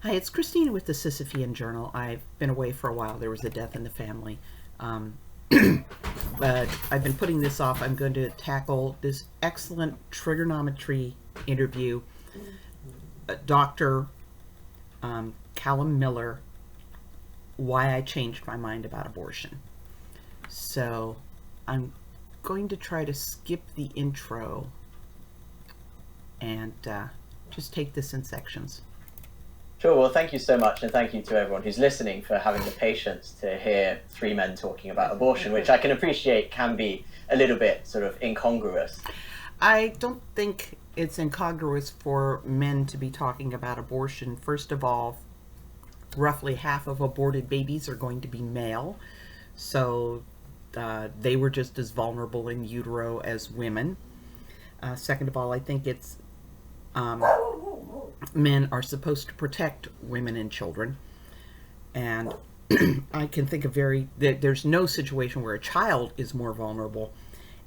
Hi, it's Christina with the Sisyphean Journal. I've been away for a while. There was a death in the family. Um, but I've been putting this off. I'm going to tackle this excellent trigonometry interview. Dr. Calum Miller, why I changed my mind about abortion. So I'm going to try to skip the intro and just take this in sections. Sure. Well, thank you so much. And thank you to everyone who's listening for having the patience to hear three men talking about abortion, which I can appreciate can be a little bit sort of incongruous. I don't think it's incongruous for men to be talking about abortion. First of all, roughly half of aborted babies are going to be male. So they were just as vulnerable in utero as women. Second of all, I think it's men are supposed to protect women and children. And I can think of there's no situation where a child is more vulnerable.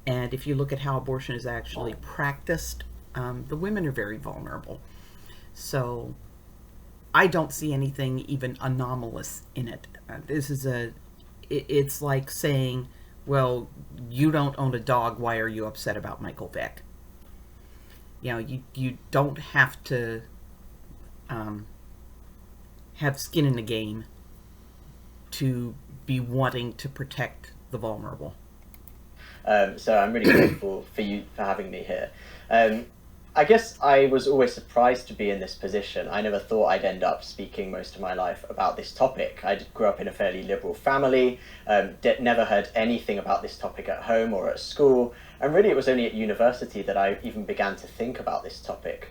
And if you look at how abortion is actually practiced, the women are very vulnerable. So I don't see anything even anomalous in it. It's like saying, well, you don't own a dog, why are you upset about Michael Vick? You know, you don't have to have skin in the game to be wanting to protect the vulnerable. So I'm really grateful for you for having me here. I guess I was always surprised to be in this position. I never thought I'd end up speaking most of my life about this topic. I grew up in a fairly liberal family, never heard anything about this topic at home or at school, and really it was only at university that I even began to think about this topic.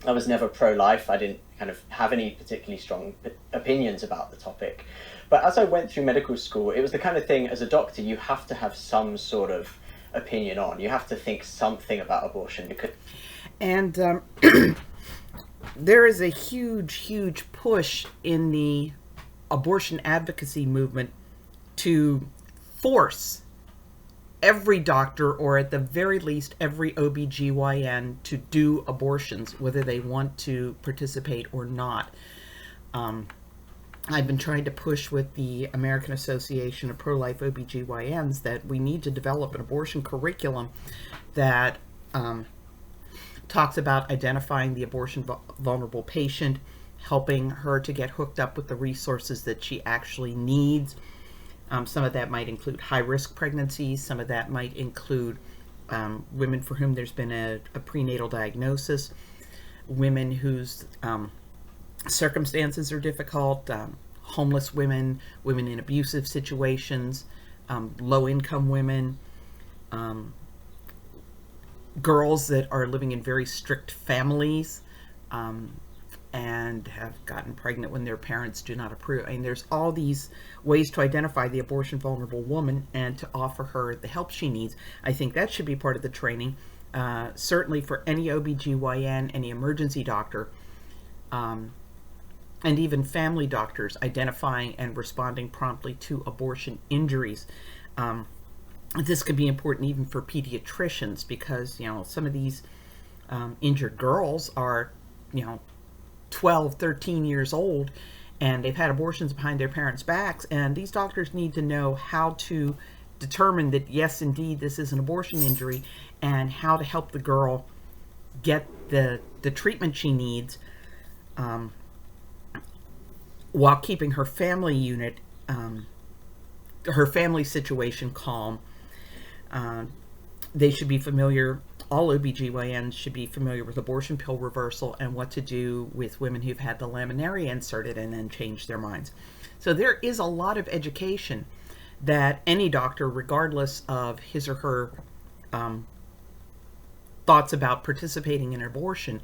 I was never pro-life. I didn't kind of have any particularly strong opinions about the topic. But as I went through medical school, it was the kind of thing, as a doctor, you have to have some sort of opinion on. You have to think something about abortion. And there is a huge push in the abortion advocacy movement to force every doctor, or at the very least every OBGYN, to do abortions, whether they want to participate or not. I've been trying to push with the American Association of Pro-Life OBGYNs that we need to develop an abortion curriculum that talks about identifying the abortion vulnerable patient, helping her to get hooked up with the resources that she actually needs. Some of that might include high-risk pregnancies. Some of that might include women for whom there's been a prenatal diagnosis, women whose circumstances are difficult, homeless women, women in abusive situations, low-income women, girls that are living in very strict families and have gotten pregnant when their parents do not approve. I mean, there's all these ways to identify the abortion vulnerable woman and to offer her the help she needs. I think that should be part of the training, certainly for any OBGYN, any emergency doctor, and even family doctors, identifying and responding promptly to abortion injuries. This could be important even for pediatricians, because, you know, some of these injured girls are, 12, 13 years old, and they've had abortions behind their parents' backs, and these doctors need to know how to determine that, yes, indeed, this is an abortion injury, and how to help the girl get the treatment she needs, while keeping her family unit, her family situation calm. They should be familiar, all OBGYNs should be familiar with abortion pill reversal and what to do with women who've had the laminaria inserted and then change their minds. So there is a lot of education that any doctor, regardless of his or her thoughts about participating in abortion,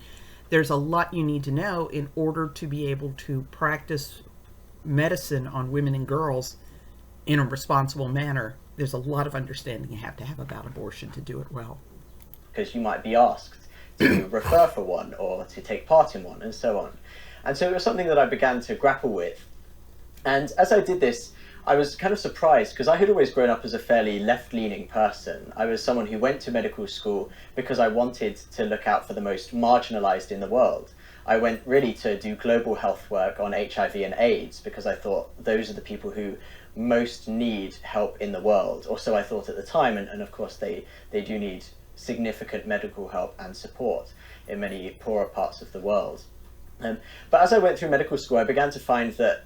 there's a lot you need to know in order to be able to practice medicine on women and girls in a responsible manner. There's a lot of understanding you have to have about abortion to do it well. Because you might be asked to refer for one or to take part in one and so on. And so it was something that I began to grapple with. And as I did this, I was kind of surprised, because I had always grown up as a fairly left-leaning person. I was someone who went to medical school because I wanted to look out for the most marginalized in the world. I went really to do global health work on HIV and AIDS because I thought those are the people who most need help in the world, or so I thought at the time, and of course they do need significant medical help and support in many poorer parts of the world. But as I went through medical school, I began to find that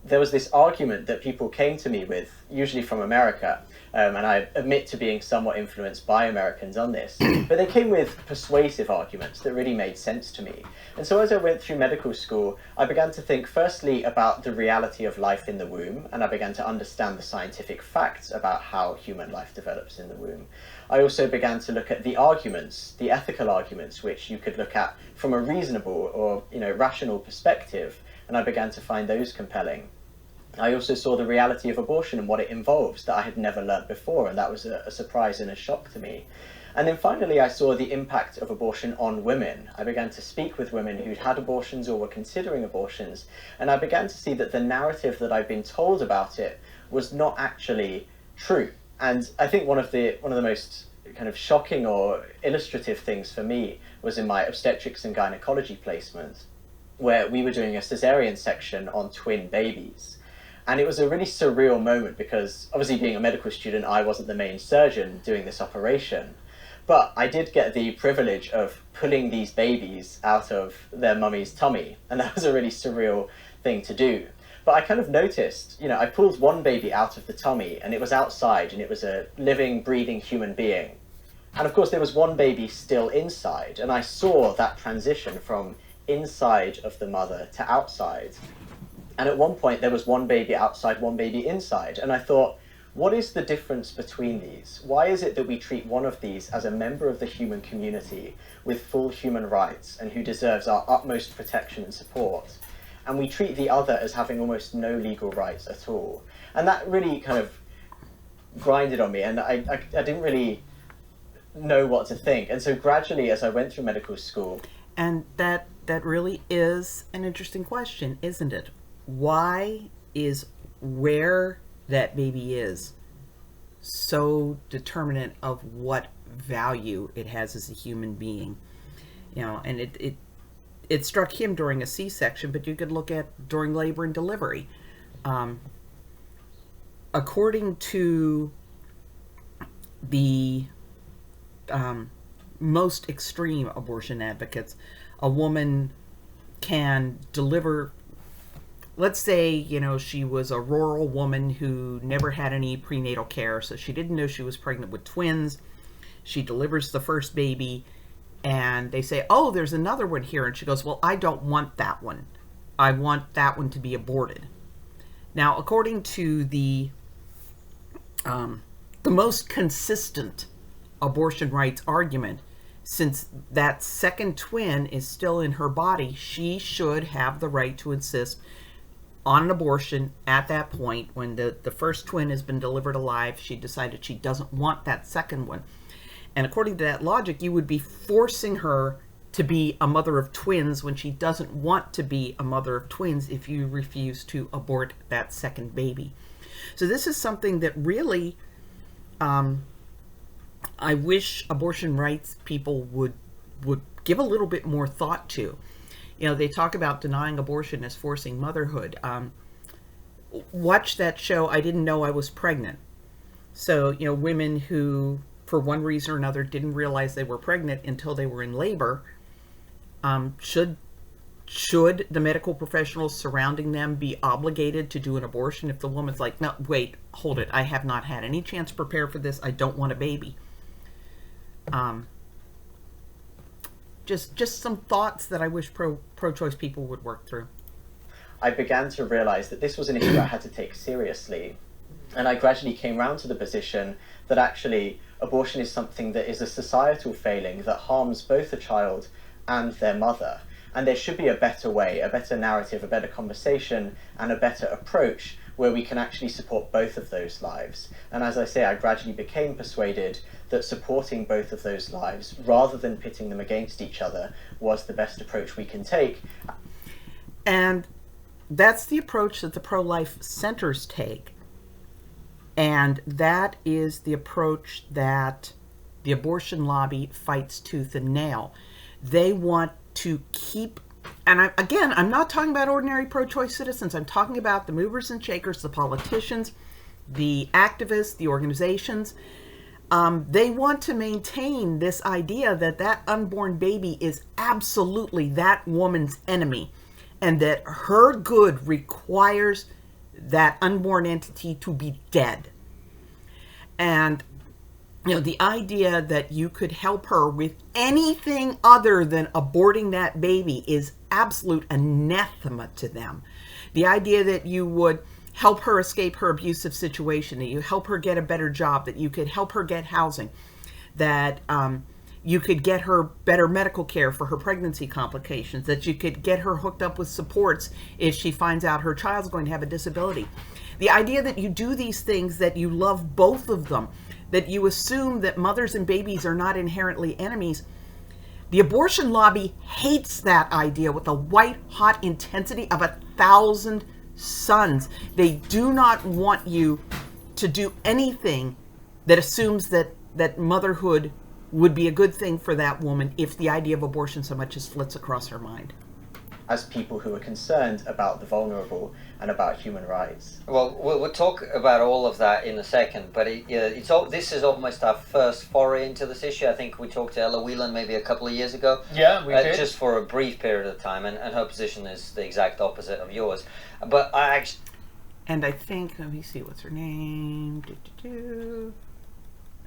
there was this argument that people came to me with, usually from America, and I admit to being somewhat influenced by Americans on this, but they came with persuasive arguments that really made sense to me. And so as I went through medical school, I began to think firstly about the reality of life in the womb, and I began to understand the scientific facts about how human life develops in the womb. I also began to look at the arguments, the ethical arguments, which you could look at from a reasonable or rational perspective, and I began to find those compelling. I also saw the reality of abortion and what it involves that I had never learnt before, and that was a surprise and a shock to me. And then finally, I saw the impact of abortion on women. I began to speak with women who'd had abortions or were considering abortions, and I began to see that the narrative that I'd been told about it was not actually true. And I think one of the most kind of shocking or illustrative things for me was in my obstetrics and gynecology placement, where we were doing a cesarean section on twin babies. And it was a really surreal moment because obviously being a medical student, I wasn't the main surgeon doing this operation. But I did get the privilege of pulling these babies out of their mummy's tummy. And that was a really surreal thing to do. But I kind of noticed, I pulled one baby out of the tummy and it was outside and it was a living, breathing human being. And of course there was one baby still inside. And I saw that transition from inside of the mother to outside. And at one point there was one baby outside, one baby inside. And I thought, what is the difference between these? Why is it that we treat one of these as a member of the human community with full human rights and who deserves our utmost protection and support, and we treat the other as having almost no legal rights at all? And that really kind of grinded on me, and I didn't really know what to think. And so gradually, as I went through medical school... And that really is an interesting question, isn't it? Why is where that baby is so determinant of what value it has as a human being? And it struck him during a C-section, but you could look at during labor and delivery. According to the most extreme abortion advocates, a woman can deliver, let's say, she was a rural woman who never had any prenatal care, so she didn't know she was pregnant with twins. She delivers the first baby, and they say, oh, there's another one here. And she goes, well, I don't want that one. I want that one to be aborted. Now, according to the most consistent abortion rights argument, since that second twin is still in her body, she should have the right to insist on an abortion at that point. When the first twin has been delivered alive, she decided she doesn't want that second one. And according to that logic, you would be forcing her to be a mother of twins when she doesn't want to be a mother of twins if you refuse to abort that second baby. So this is something that really I wish abortion rights people would give a little bit more thought to. They talk about denying abortion as forcing motherhood. Watch that show, I Didn't Know I Was Pregnant. So, women who, for one reason or another, didn't realize they were pregnant until they were in labor, should the medical professionals surrounding them be obligated to do an abortion if the woman's like, no, wait, hold it, I have not had any chance to prepare for this, I don't want a baby? Just some thoughts that I wish pro-choice people would work through. I began to realize that this was an issue I had to take seriously. And I gradually came round to the position that actually abortion is something that is a societal failing that harms both the child and their mother. And there should be a better way, a better narrative, a better conversation, and a better approach where we can actually support both of those lives. And as I say, I gradually became persuaded that supporting both of those lives, rather than pitting them against each other, was the best approach we can take. And that's the approach that the pro-life centers take. And that is the approach that the abortion lobby fights tooth and nail. They want to keep and again, I'm not talking about ordinary pro-choice citizens. I'm talking about the movers and shakers, the politicians, the activists, the organizations. They want to maintain this idea that that unborn baby is absolutely that woman's enemy, and that her good requires that unborn entity to be dead. And the idea that you could help her with anything other than aborting that baby is absolute anathema to them. The idea that you would help her escape her abusive situation, that you help her get a better job, that you could help her get housing, that you could get her better medical care for her pregnancy complications, that you could get her hooked up with supports if she finds out her child's going to have a disability. The idea that you do these things, that you love both of them, that you assume that mothers and babies are not inherently enemies. The abortion lobby hates that idea with the white-hot intensity of 1,000 suns. They do not want you to do anything that assumes that motherhood would be a good thing for that woman if the idea of abortion so much as flits across her mind. As people who are concerned about the vulnerable and about human rights. Well, we'll talk about all of that in a second, but this is almost our first foray into this issue. I think we talked to Ella Whelan maybe a couple of years ago. Yeah, we did. Just for a brief period of time, and her position is the exact opposite of yours. But I actually... And I think, let me see, what's her name?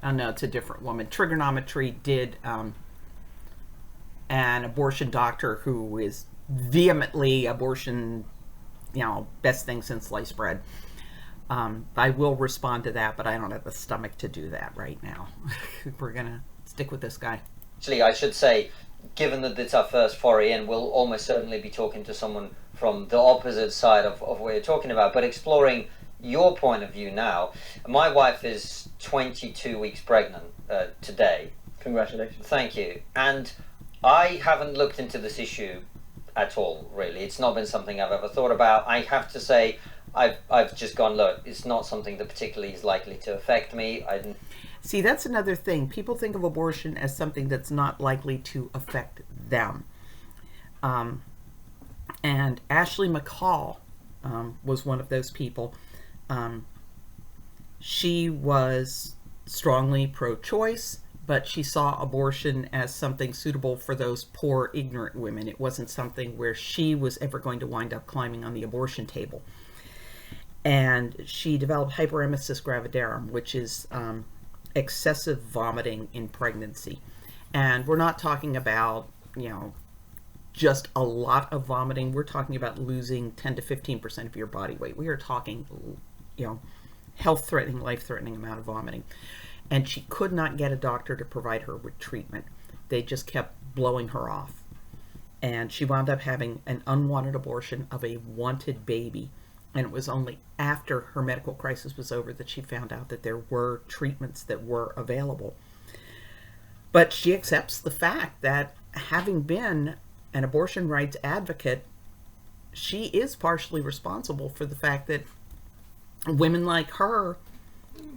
Oh no, it's a different woman. Triggernometry did an abortion doctor who is vehemently abortion, best thing since sliced bread. I will respond to that, but I don't have the stomach to do that right now. We're gonna stick with this guy. Actually, I should say, given that it's our first foray in, we'll almost certainly be talking to someone from the opposite side of what you're talking about, but exploring your point of view now. My wife is 22 weeks pregnant today. Congratulations. Thank you. And I haven't looked into this issue at all, really. It's not been something I've ever thought about. I have to say, I've just gone, look, it's not something that particularly is likely to affect me. See, that's another thing. People think of abortion as something that's not likely to affect them. And Ashley McCall was one of those people. She was strongly pro-choice, but she saw abortion as something suitable for those poor, ignorant women. It wasn't something where she was ever going to wind up climbing on the abortion table. And she developed hyperemesis gravidarum, which is excessive vomiting in pregnancy. And we're not talking about, just a lot of vomiting. We're talking about losing 10 to 15% of your body weight. We are talking, health-threatening, life-threatening amount of vomiting. And she could not get a doctor to provide her with treatment. They just kept blowing her off. And she wound up having an unwanted abortion of a wanted baby. And it was only after her medical crisis was over that she found out that there were treatments that were available. But she accepts the fact that, having been an abortion rights advocate, she is partially responsible for the fact that women like her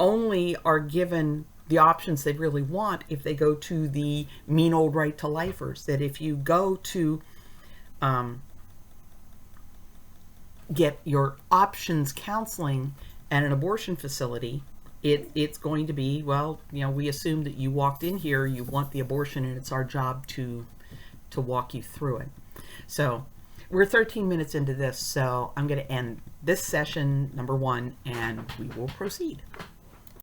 only are given the options they really want if they go to the mean old right to lifers. That if you go to get your options counseling at an abortion facility, it's going to be, we assume that you walked in here, you want the abortion, and it's our job to walk you through it. So we're 13 minutes into this, so I'm going to end this session, number 1, and we will proceed.